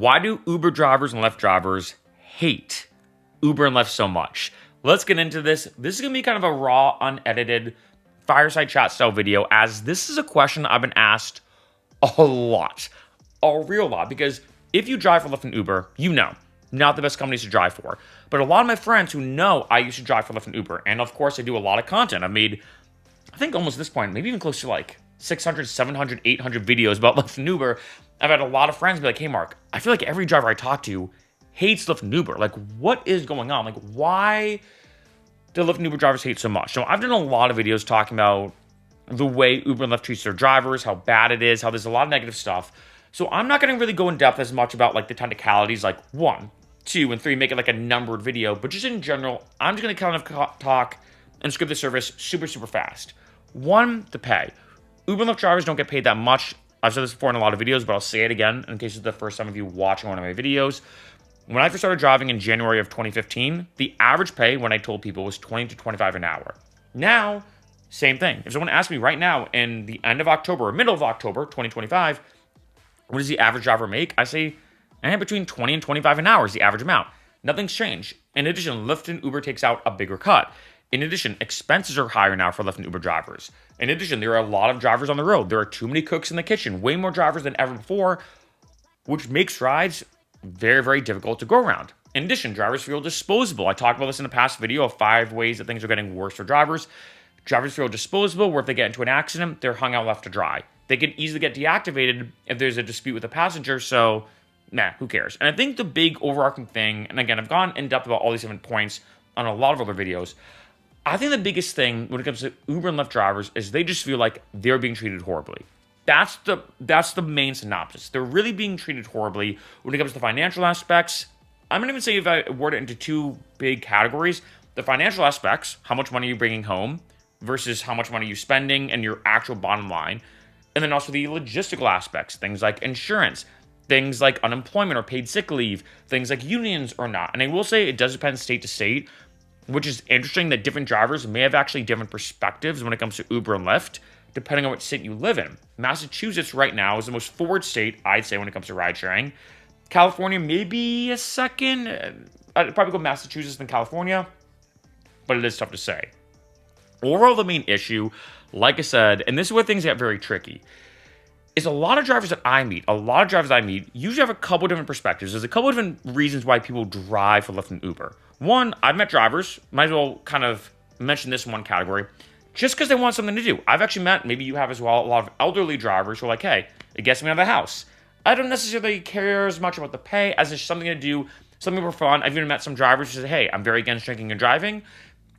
Why do Uber drivers and Lyft drivers hate Uber and Lyft so much? Let's get into this. This is going to be kind of a raw, unedited, fireside chat style video, as this is a question I've been asked a lot, a real lot, because if you drive for Lyft and Uber, you know, not the best companies to drive for. But a lot of my friends who know I used to drive for Lyft and Uber, and of course I do a lot of content. I've made, I think almost at this point, maybe even close to like 600, 700, 800 videos about Lyft and Uber. I've had a lot of friends be like, hey Mark, I feel like every driver I talk to hates Lyft and Uber. Like, what is going on? Like, why do Lyft and Uber drivers hate so much? So I've done a lot of videos talking about the way Uber and Lyft treats their drivers, how bad it is, how there's a lot of negative stuff. So I'm not going to really go in depth as much about like the technicalities, like 1, 2, and 3, make it like a numbered video. But just in general, I'm just going to kind of talk and script the service super, super fast. 1, the pay. Uber and Lyft drivers don't get paid that much. I've said this before in a lot of videos, but I'll say it again in case it's the first time of you watching one of my videos. When I first started driving in January of 2015, the average pay when I told people was $20 to $25 an hour. Now, same thing. If someone asked me right now in the end of October or middle of October 2025, what does the average driver make? I say between $20 and $25 an hour is the average amount. Nothing's changed. In addition, Lyft and Uber takes out a bigger cut. In addition, expenses are higher now for Lyft and Uber drivers. In addition, there are a lot of drivers on the road. There are too many cooks in the kitchen, way more drivers than ever before, which makes rides very, very difficult to go around. In addition, drivers feel disposable. I talked about this in a past video of 5 ways that things are getting worse for drivers. Drivers feel disposable, where if they get into an accident, they're hung out left to dry. They can easily get deactivated if there's a dispute with a passenger, so who cares? And I think the big overarching thing, and again, I've gone in depth about all these different points on a lot of other videos, I think the biggest thing when it comes to Uber and Lyft drivers is they just feel like they're being treated horribly. That's the main synopsis. They're really being treated horribly when it comes to financial aspects. I'm going to even say, if I word it into 2 big categories, the financial aspects, how much money you're bringing home versus how much money you're spending and your actual bottom line. And then also the logistical aspects, things like insurance, things like unemployment or paid sick leave, things like unions or not. And I will say it does depend state to state, which is interesting that different drivers may have actually different perspectives when it comes to Uber and Lyft, depending on what state you live in. Massachusetts right now is the most forward state, I'd say, when it comes to ride sharing. California may be a second. I'd probably go Massachusetts than California, but it is tough to say. Overall, the main issue, like I said, and this is where things get very tricky, is a lot of drivers that I meet, usually have a couple different perspectives. There's a couple different reasons why people drive for Lyft and Uber. 1, I've met drivers, might as well kind of mention this in one category, just because they want something to do. I've actually met, maybe you have as well, a lot of elderly drivers who are like, hey, it gets me out of the house. I don't necessarily care as much about the pay as it's something to do, something for fun. I've even met some drivers who say, hey, I'm very against drinking and driving,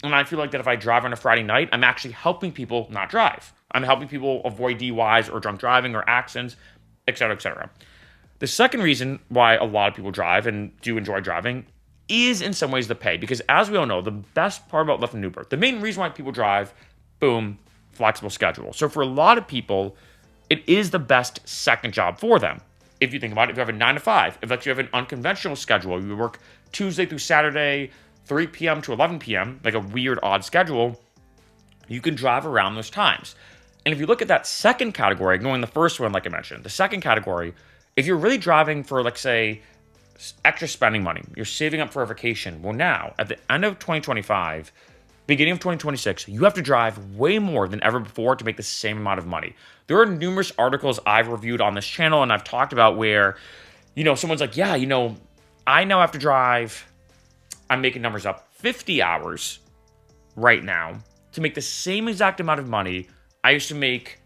and I feel like that if I drive on a Friday night, I'm actually helping people not drive. I'm helping people avoid DUIs or drunk driving or accidents, etc., etc. The second reason why a lot of people drive and do enjoy driving is in some ways the pay. Because as we all know, the best part about Lyft and Uber, the main reason why people drive, boom, flexible schedule. So for a lot of people, it is the best second job for them. If you think about it, if you have a 9 to 5, if you have an unconventional schedule, you work Tuesday through Saturday, 3 p.m. to 11 p.m., like a weird, odd schedule, you can drive around those times. And if you look at that second category, ignoring the first one, like I mentioned, the second category, if you're really driving for, like, say, extra spending money, you're saving up for a vacation, well, now, at the end of 2025, beginning of 2026, you have to drive way more than ever before to make the same amount of money. There are numerous articles I've reviewed on this channel and I've talked about where, someone's like, yeah, I now have to drive, I'm making numbers up, 50 hours right now to make the same exact amount of money I used to make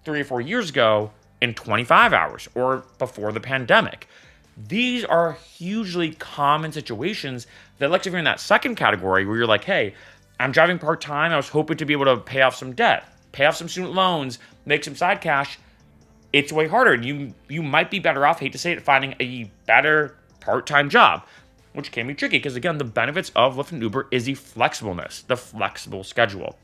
3 or 4 years ago in 25 hours or before the pandemic. These are hugely common situations that, like, if you're in that second category where you're like, hey, I'm driving part-time, I was hoping to be able to pay off some debt, pay off some student loans, make some side cash, it's way harder. You might be better off, hate to say it, finding a better part-time job, which can be tricky because, again, the benefits of Lyft and Uber is the flexibleness, the flexible schedule.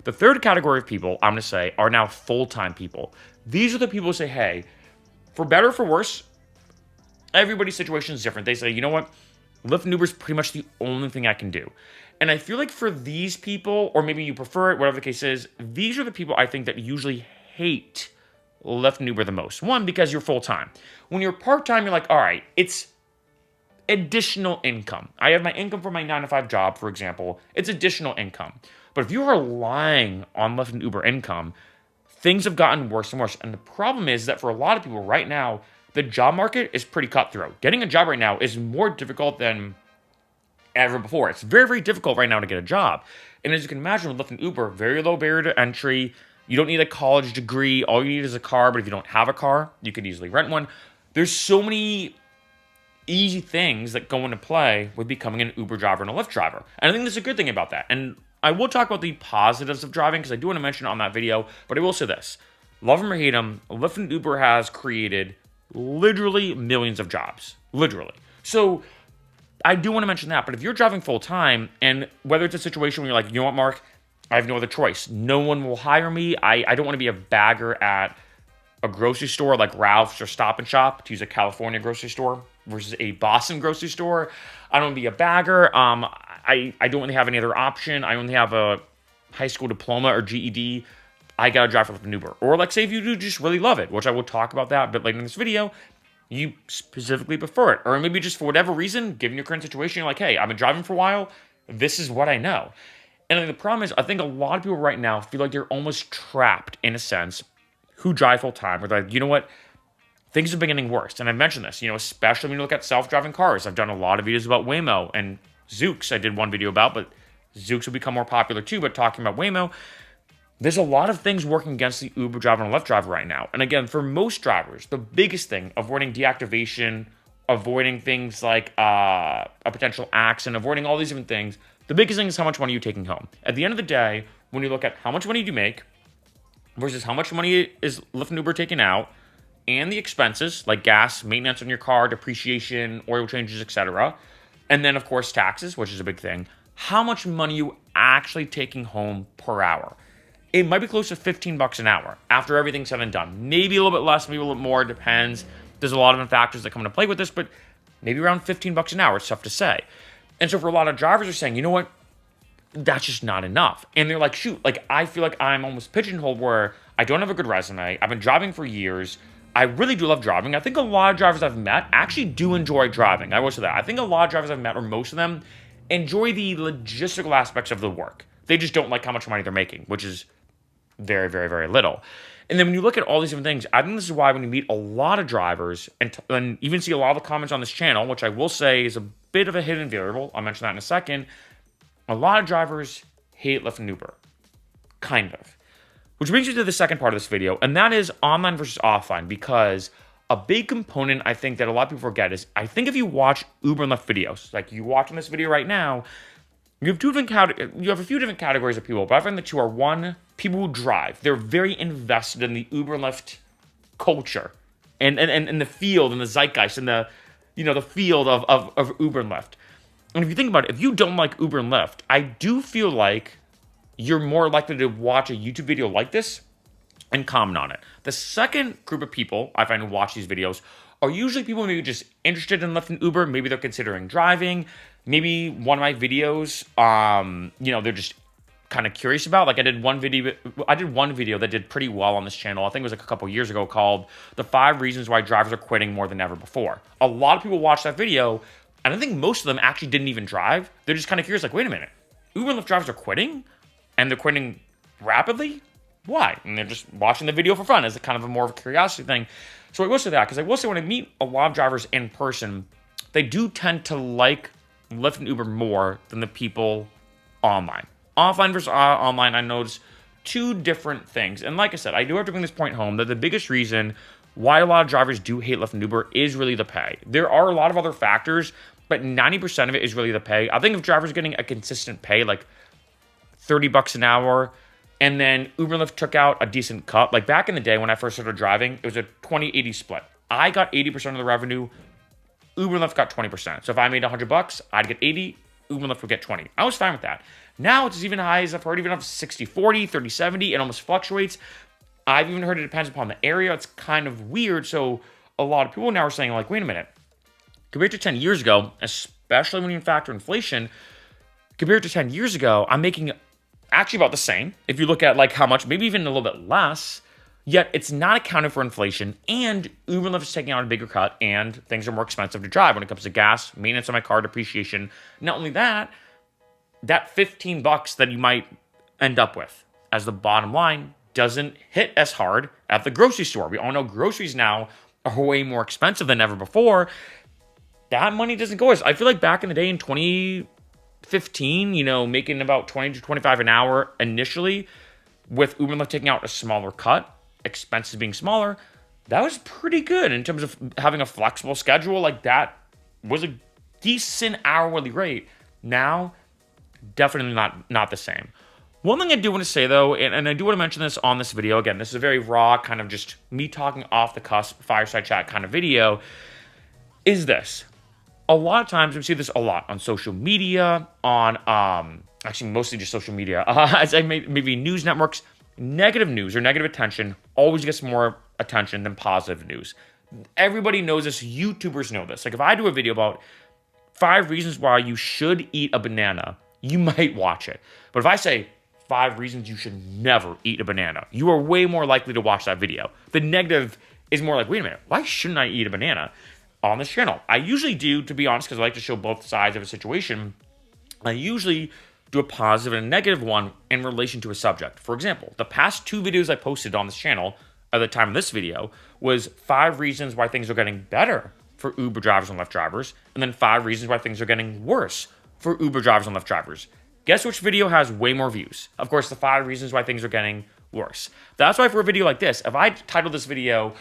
The third category of people, I'm going to say, are now full-time people. These are the people who say, hey, for better or for worse, everybody's situation is different. They say, you know what? Lyft and Uber is pretty much the only thing I can do. And I feel like for these people, or maybe you prefer it, whatever the case is, these are the people I think that usually hate Lyft and Uber the most? One, because you're full-time. When you're part-time, you're like, all right, it's additional income. I have my income from my 9-to-5 job, for example. It's additional income. But if you're relying on Lyft and Uber income, things have gotten worse and worse. And the problem is that for a lot of people right now, the job market is pretty cutthroat. Getting a job right now is more difficult than ever before. It's very, very difficult right now to get a job. And as you can imagine with Lyft and Uber, very low barrier to entry. You don't need a college degree. All you need is a car. But if you don't have a car, you could easily rent one. There's so many easy things that go into play with becoming an Uber driver and a Lyft driver. And I think there's a good thing about that. And I will talk about the positives of driving because I do want to mention it on that video. But I will say this. Love them or hate them, Lyft and Uber has created literally millions of jobs. Literally. So I do want to mention that. But if you're driving full time, and whether it's a situation where you're like, you know what, Mark, I have no other choice. No one will hire me. I don't want to be a bagger at a grocery store like Ralph's or Stop and Shop, to use a California grocery store versus a Boston grocery store. I don't want to be a bagger. I don't really have any other option. I only have a high school diploma or GED. I got to drive for Lyft and Uber. Or like say if you do just really love it, which I will talk about that a bit later in this video, you specifically prefer it. Or maybe just for whatever reason, given your current situation, you're like, hey, I've been driving for a while. This is what I know. And the problem is, I think a lot of people right now feel like they're almost trapped, in a sense, who drive full time. Where they're like, you know what? Things are getting worse. And I've mentioned this, especially when you look at self-driving cars. I've done a lot of videos about Waymo and Zoox. I did one video about, but Zoox will become more popular too. But talking about Waymo, there's a lot of things working against the Uber driver and Lyft driver right now. And again, for most drivers, the biggest thing, avoiding deactivation, avoiding things like a potential accident, avoiding all these different things, the biggest thing is how much money you're taking home. At the end of the day, when you look at how much money do you make versus how much money is Lyft and Uber taking out, and the expenses like gas, maintenance on your car, depreciation, oil changes, etc., and then of course taxes, which is a big thing, how much money you actually taking home per hour. It might be close to $15 an hour after everything's said and done. Maybe a little bit less, maybe a little bit more, it depends. There's a lot of different factors that come into play with this, but maybe around $15 an hour. It's tough to say. And so for a lot of drivers are saying, you know what? That's just not enough. And they're like, shoot, like I feel like I'm almost pigeonholed where I don't have a good resume. I've been driving for years. I really do love driving. I think a lot of drivers I've met actually do enjoy driving. I will say that. I think a lot of drivers I've met, or most of them, enjoy the logistical aspects of the work. They just don't like how much money they're making, which is very, very, very little. And then when you look at all these different things, I think this is why when you meet a lot of drivers and even see a lot of the comments on this channel, which I will say is a bit of a hidden variable, I'll mention that in a second, a lot of drivers hate Lyft and Uber. Kind of. Which brings you to the second part of this video, and that is online versus offline, because a big component I think that a lot of people forget is, I think if you watch Uber and Lyft videos, like you watching this video right now, you have a few different categories of people, but I find the two are, one, people who drive. They're very invested in the Uber and Lyft culture and the field and the zeitgeist and the field of Uber and Lyft. And if you think about it, if you don't like Uber and Lyft, I do feel like you're more likely to watch a YouTube video like this and comment on it. The second group of people I find who watch these videos are usually people maybe just interested in Lyft and Uber. Maybe they're considering driving. Maybe one of my videos, they're just kind of curious about. Like I did one video that did pretty well on this channel. I think it was like a couple years ago, called The 5 Reasons Why Drivers Are Quitting More Than Ever Before. A lot of people watched that video, and I think most of them actually didn't even drive. They're just kind of curious, like, wait a minute, Uber and Lyft drivers are quitting? And they're quitting rapidly? Why? And they're just watching the video for fun as a kind of a more of a curiosity thing. So I will say that, because I will say when I meet a lot of drivers in person, they do tend to like Lyft and Uber more than the people online. Offline versus online, I notice two different things. And like I said, I do have to bring this point home that the biggest reason why a lot of drivers do hate Lyft and Uber is really the pay. There are a lot of other factors, but 90% of it is really the pay. I think if drivers are getting a consistent pay, like $30 an hour, and then Uber and Lyft took out a decent cut. Like back in the day when I first started driving, it was a 20-80 split. I got 80% of the revenue. Uber and Lyft got 20%. So if I made $100, I'd get 80. Uber and Lyft would get 20. I was fine with that. Now it's even high as I've heard, even up to 60-40, 30-70. It almost fluctuates. I've even heard it depends upon the area. It's kind of weird. So a lot of people now are saying, like, wait a minute. Compared to 10 years ago, especially when you factor inflation, compared to 10 years ago, I'm making actually about the same. If you look at like how much, maybe even a little bit less, Yet it's not accounting for inflation, and Uber and Lyft is taking out a bigger cut, and things are more expensive to drive when it comes to gas, maintenance on my car, depreciation. Not only that, that 15 bucks that you might end up with as the bottom line doesn't hit as hard at the grocery store. We all know groceries now are way more expensive than ever before. That money doesn't go as I feel like back in the day in 2015, making about 20 to 25 an hour initially with Uber and Lyft taking out a smaller cut, expenses being smaller, that was pretty good in terms of having a flexible schedule. Like that was a decent hourly rate. Now, definitely not the same. One thing I do want to say though, and I do want to mention this on this video, again, this is a very raw kind of just me talking off the cusp, fireside chat kind of video, is this. A lot of times we see this a lot on social media, on actually mostly just social media, as I maybe news networks. Negative news or negative attention always gets more attention than positive news. Everybody knows this. YouTubers know this. Like if I do a video about 5 reasons why you should eat a banana, you might watch it. But if I say 5 reasons you should never eat a banana, you are way more likely to watch that video. The negative is more like, wait a minute, why shouldn't I eat a banana on this channel? I usually do, to be honest, because I like to show both sides of a situation. I usually do a positive and a negative one in relation to a subject. For example, the past 2 videos I posted on this channel at the time of this video was 5 reasons why things are getting better for Uber drivers and Lyft drivers, and then 5 reasons why things are getting worse for Uber drivers and Lyft drivers. Guess which video has way more views? Of course, the 5 reasons why things are getting worse. That's why for a video like this, if I titled this video,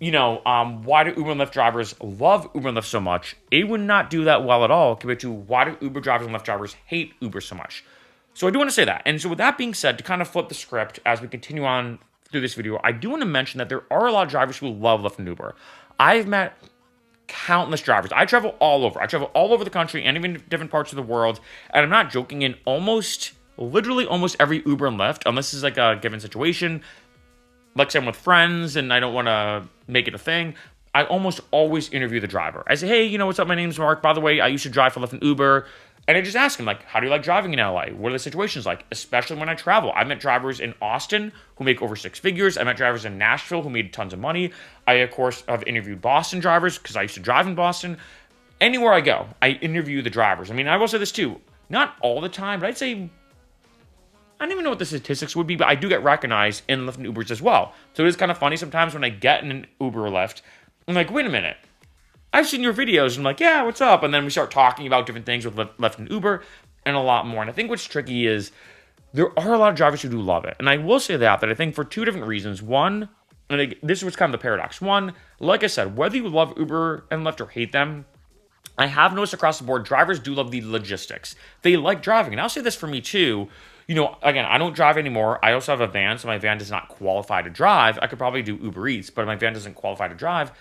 why do Uber and Lyft drivers love Uber and Lyft so much, it would not do that well at all compared to why do Uber drivers and Lyft drivers hate Uber so much. So I do want to say that. And so with that being said, to kind of flip the script as we continue on through this video, I do want to mention that there are a lot of drivers who love Lyft and Uber. I've met countless drivers. I travel all over. I travel all over the country and even different parts of the world. And I'm not joking, in literally almost every Uber and Lyft, unless it's like a given situation, like say I'm with friends and I don't want to make it a thing, I almost always interview the driver. I say, hey, what's up? My name's Mark. By the way, I used to drive for Lyft and Uber. And I just ask them, like, how do you like driving in LA? What are the situations like? Especially when I travel. I met drivers in Austin who make over 6 figures. I met drivers in Nashville who made tons of money. I, of course, have interviewed Boston drivers because I used to drive in Boston. Anywhere I go, I interview the drivers. I mean, I will say this too. Not all the time, but I'd say, I don't even know what the statistics would be, but I do get recognized in Lyft and Ubers as well. So it is kind of funny sometimes when I get in an Uber or Lyft, I'm like, wait a minute. I've seen your videos. And I'm like, yeah, what's up? And then we start talking about different things with Lyft and Uber and a lot more. And I think what's tricky is there are a lot of drivers who do love it. And I will say that I think for 2 different reasons. One, and this was kind of the paradox. One, like I said, whether you love Uber and Lyft or hate them, I have noticed across the board, drivers do love the logistics. They like driving. And I'll say this for me too. Again, I don't drive anymore. I also have a van, so my van does not qualify to drive. I could probably do Uber Eats, but my van doesn't qualify to drive.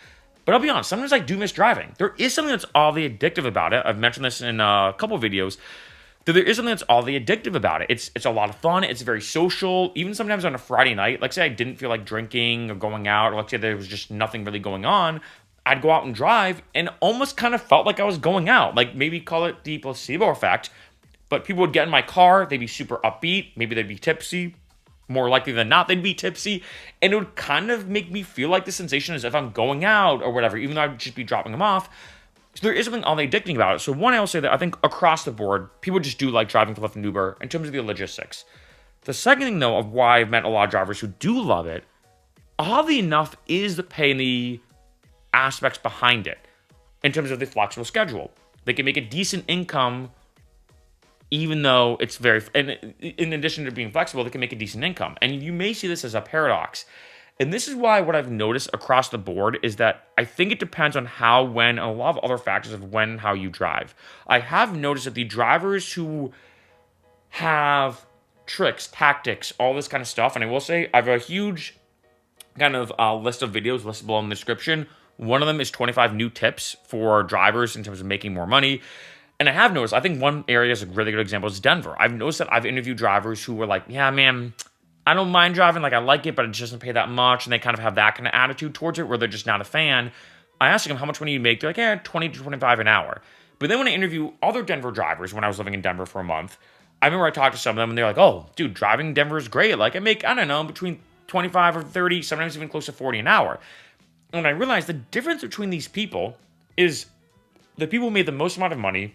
But I'll be honest, sometimes I do miss driving. There is something that's oddly addictive about it. I've mentioned this in a couple of videos, that there is something that's oddly addictive about it. It's a lot of fun. It's very social. Even sometimes on a Friday night, like say I didn't feel like drinking or going out, or like say there was just nothing really going on, I'd go out and drive and almost kind of felt like I was going out. Like maybe call it the placebo effect. But people would get in my car, they'd be super upbeat, maybe they'd be tipsy. More likely than not, they'd be tipsy. And it would kind of make me feel like the sensation as if I'm going out or whatever, even though I'd just be dropping them off. So there is something oddly addicting about it. So one, I will say that I think across the board, people just do like driving for Lyft and Uber in terms of the logistics. The second thing, though, of why I've met a lot of drivers who do love it, oddly enough, is the pay and the aspects behind it in terms of the flexible schedule. They can make a decent income even though it's and in addition to being flexible, they can make a decent income. And you may see this as a paradox. And this is why what I've noticed across the board is that I think it depends on how, when, and a lot of other factors of when and how you drive. I have noticed that the drivers who have tricks, tactics, all this kind of stuff, and I will say I have a huge kind of list of videos listable in the description. One of them is 25 new tips for drivers in terms of making more money. And I have noticed, I think one area is a really good example is Denver. I've noticed that I've interviewed drivers who were like, yeah, man, I don't mind driving. Like, I like it, but it just doesn't pay that much. And they kind of have that kind of attitude towards it where they're just not a fan. I asked them how much money you make. They're like, yeah, 20 to 25 an hour. But then when I interview other Denver drivers, when I was living in Denver for a month, I remember I talked to some of them and they're like, oh, dude, driving in Denver is great. Like, I make, I don't know, between 25 or 30, sometimes even close to 40 an hour. And I realized the difference between these people is the people who made the most amount of money,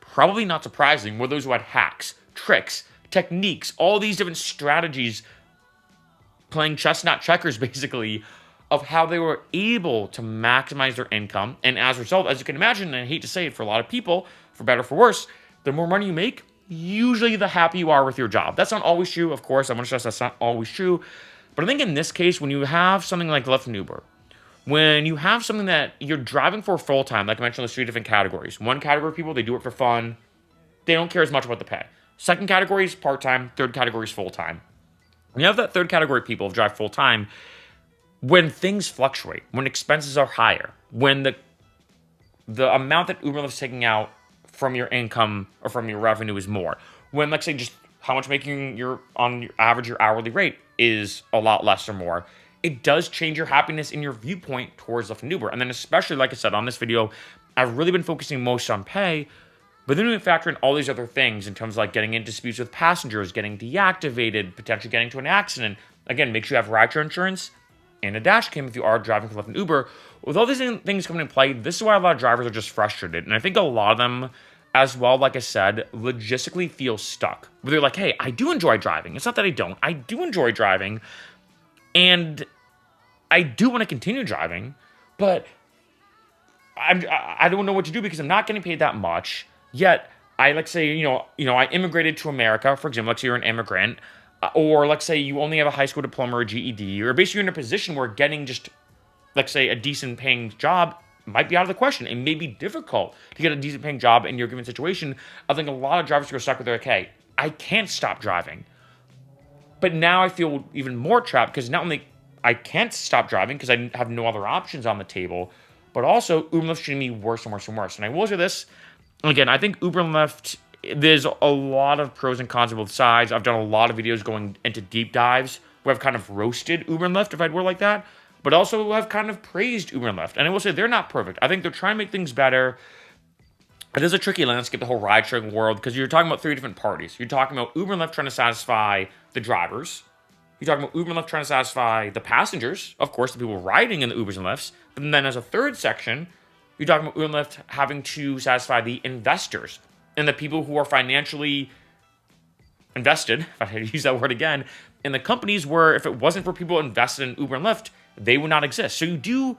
probably not surprising, were those who had hacks, tricks, techniques, all these different strategies, playing chess, not checkers, basically, of how they were able to maximize their income. And as a result, as you can imagine, and I hate to say it for a lot of people, for better or for worse, the more money you make, usually the happier you are with your job. That's not always true, of course. I want to stress that's not always true. But I think in this case, when you have something like Lyft and Uber, when you have something that you're driving for full-time, like I mentioned, there's 3 different categories. One category of people, they do it for fun. They don't care as much about the pay. Second category is part-time. Third category is full-time. When you have that third category of people who drive full-time, when things fluctuate, when expenses are higher, when the amount that Uber Lyft's taking out from your income or from your revenue is more, when, let's say, just how much making your average your hourly rate is a lot less or more, it does change your happiness in your viewpoint towards Lyft and Uber. And then especially, like I said, on this video, I've really been focusing most on pay, but then we factor in all these other things in terms of like getting in disputes with passengers, getting deactivated, potentially getting to an accident. Again, make sure you have rideshare insurance and a dash cam if you are driving for Lyft and Uber. With all these things coming into play, this is why a lot of drivers are just frustrated. And I think a lot of them as well, like I said, logistically feel stuck. Where they're like, hey, I do enjoy driving. It's not that I don't. I do enjoy driving. And I do want to continue driving, but I don't know what to do because I'm not getting paid that much. Yet, I like say, I immigrated to America, for example, like say you're an immigrant, or let's say you only have a high school diploma or a GED, or basically you're in a position where getting just, let's say, a decent paying job might be out of the question. It may be difficult to get a decent paying job in your given situation. I think a lot of drivers go stuck with, okay, I can't stop driving. But now I feel even more trapped because not only I can't stop driving because I have no other options on the table, but also Uber and Lyft treating me worse and worse and worse. And I will say this, again, I think Uber and Lyft, there's a lot of pros and cons on both sides. I've done a lot of videos going into deep dives where I've kind of roasted Uber and Lyft, if I'd word like that, but also have kind of praised Uber and Lyft. And I will say they're not perfect. I think they're trying to make things better. It is a tricky landscape, the whole ride-sharing world, because you're talking about 3 different parties. You're talking about Uber and Lyft trying to satisfy the drivers. You're talking about Uber and Lyft trying to satisfy the passengers, of course, the people riding in the Ubers and Lyfts. But then as a third section, you're talking about Uber and Lyft having to satisfy the investors and the people who are financially invested, if I had to use that word again, in the companies where if it wasn't for people invested in Uber and Lyft, they would not exist. So you do,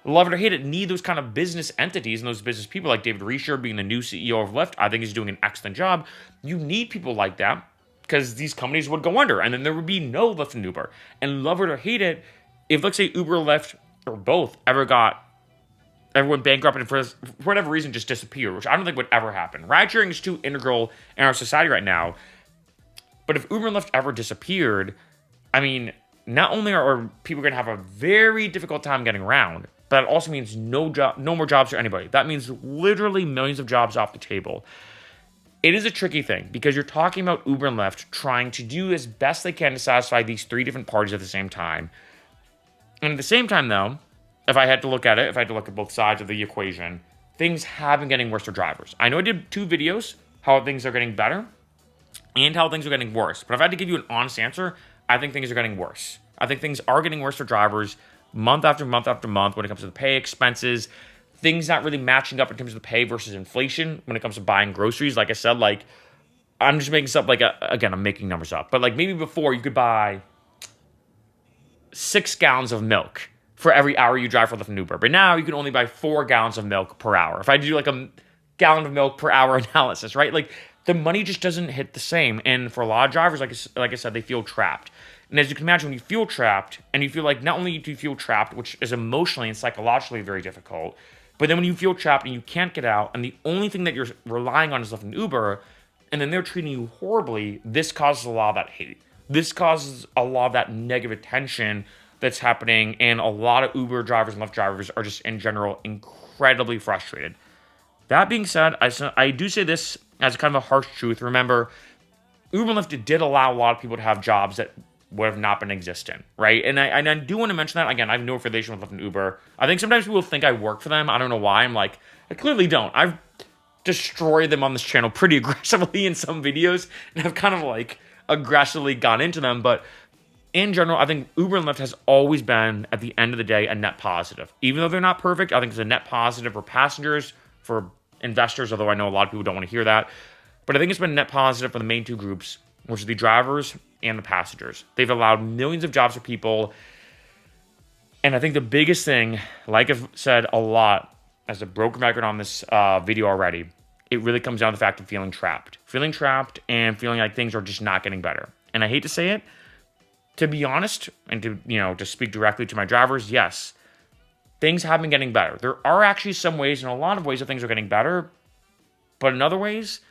love it or hate it, need those kind of business entities and those business people like David Risher being the new CEO of Lyft. I think he's doing an excellent job. You need people like that because these companies would go under and then there would be no Lyft and Uber. And love it or hate it, if let's say Uber or Lyft or both everyone bankrupt and for whatever reason just disappeared, which I don't think would ever happen. Ride sharing is too integral in our society right now. But if Uber and Lyft ever disappeared, I mean, not only are people going to have a very difficult time getting around, but it also means no more jobs for anybody. That means literally millions of jobs off the table. It is a tricky thing because you're talking about Uber and Lyft trying to do as best they can to satisfy these 3 different parties at the same time. And at the same time, though, if I had to look at both sides of the equation, things have been getting worse for drivers. I know I did 2 videos, how things are getting better and how things are getting worse. But if I had to give you an honest answer, I think things are getting worse. I think things are getting worse for drivers month after month after month when it comes to the pay, expenses, things not really matching up in terms of the pay versus inflation when it comes to buying groceries. Like I said, like I'm just making stuff again, I'm making numbers up. But like maybe before you could buy 6 gallons of milk for every hour you drive for Lyft and Uber. But now you can only buy 4 gallons of milk per hour. If I do like a gallon of milk per hour analysis, right? Like the money just doesn't hit the same. And for a lot of drivers, like I said, they feel trapped. And as you can imagine, when you feel trapped, and you feel like not only do you feel trapped, which is emotionally and psychologically very difficult, but then when you feel trapped and you can't get out, and the only thing that you're relying on is Lyft and Uber, and then they're treating you horribly, this causes a lot of that hate. This causes a lot of that negative attention that's happening, and a lot of Uber drivers and Lyft drivers are just, in general, incredibly frustrated. That being said, I do say this as kind of a harsh truth. Remember, Uber and Lyft did allow a lot of people to have jobs that would have not been existent, right? And I do want to mention that. Again, I have no affiliation with Lyft and Uber. I think sometimes people think I work for them. I don't know why. I'm like, I clearly don't. I've destroyed them on this channel pretty aggressively in some videos, and I've kind of like aggressively gone into them. But in general, I think Uber and Lyft has always been, at the end of the day, a net positive. Even though they're not perfect, I think it's a net positive for passengers, for investors, although I know a lot of people don't want to hear that. But I think it's been a net positive for the main two groups, which are the drivers and the passengers. They've allowed millions of jobs for people. And I think the biggest thing, like I've said a lot as a broken record on this video already, it really comes down to the fact of feeling trapped. Feeling trapped and feeling like things are just not getting better. And I hate to say it, to be honest, and to speak directly to my drivers, yes, things have been getting better. There are actually some ways, in a lot of ways, that things are getting better. But in other ways,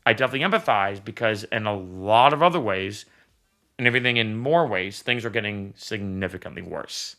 I definitely empathize, because in a lot of other ways, and everything in more ways, things are getting significantly worse.